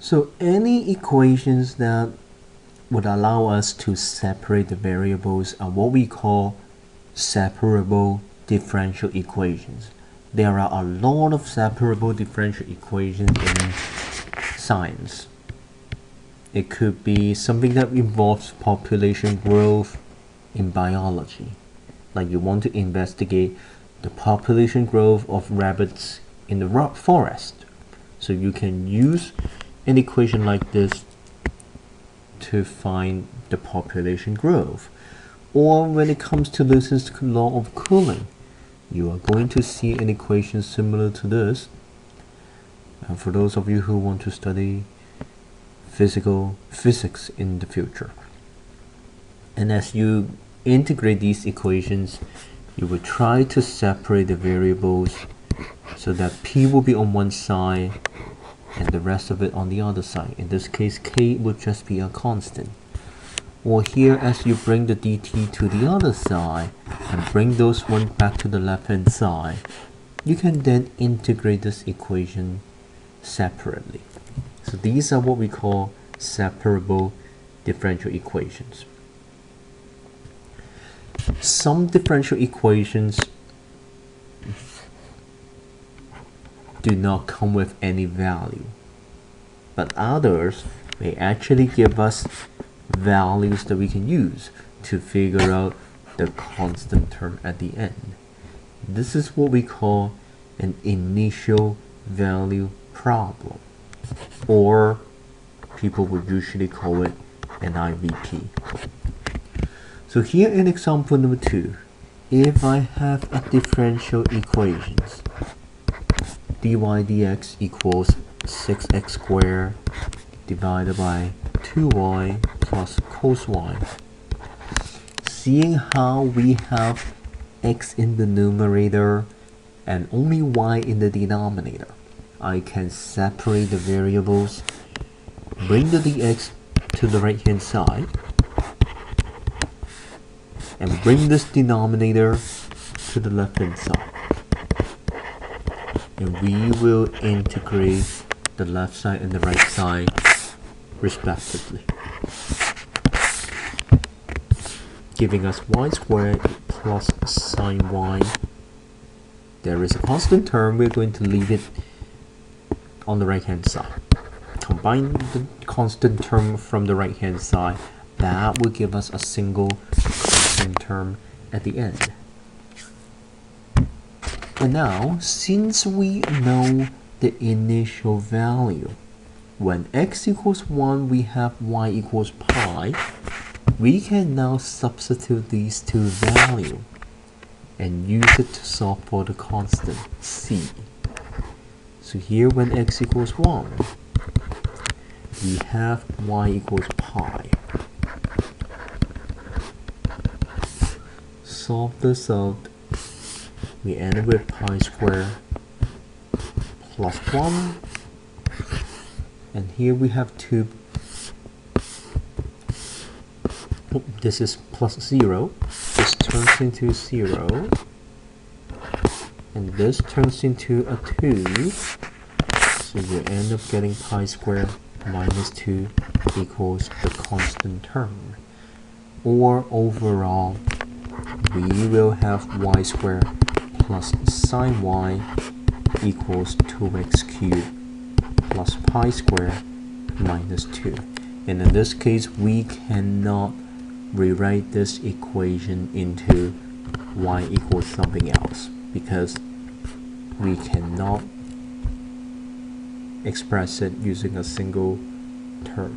So any equations that would allow us to separate the variables are what we call separable differential equations. There are a lot of separable differential equations in science. It could be something that involves population growth in biology. Like you want to investigate the population growth of rabbits in the rock forest. So you can use an equation like this to find the population growth. Or when it comes to Newton's law of cooling, you are going to see an equation similar to this. For those of you who want to study physics in the future. And as you integrate these equations, you will try to separate the variables so that P will be on one side and the rest of it on the other side. In this case, K would just be a constant. Or here, as you bring the dt to the other side and bring those ones back to the left hand side, you can then integrate this equation separately. So these are what we call separable differential equations. Some differential equations do not come with any value, but others may actually give us values that we can use to figure out the constant term at the end. This is what we call an initial value problem, or people would usually call it an IVP. So here in example number 2, if I have a differential equations dy dx equals 6x squared divided by 2y plus cos y. Seeing how we have x in the numerator and only y in the denominator, I can separate the variables, bring the dx to the right hand side, and bring this denominator to the left hand side. And we will integrate the left side and the right side respectively, giving us y squared plus sine y. There is a constant term, we're going to leave it on the right hand side. Combine the constant term from the right hand side, that will give us a single constant term at the end. And now, since we know the initial value, when x equals 1 we have y equals pi, we can now substitute these two values and use it to solve for the constant c. So here when x equals 1, we have y equals pi. Solve this out, we end with pi squared plus 1, and here we have 2. This is plus 0, this turns into 0, and this turns into a 2, so you end up getting pi squared minus 2 equals the constant term. Or overall, we will have y squared plus sine y equals 2x cubed plus pi squared minus 2. And in this case, we cannot rewrite this equation into y equals something else because we cannot express it using a single term.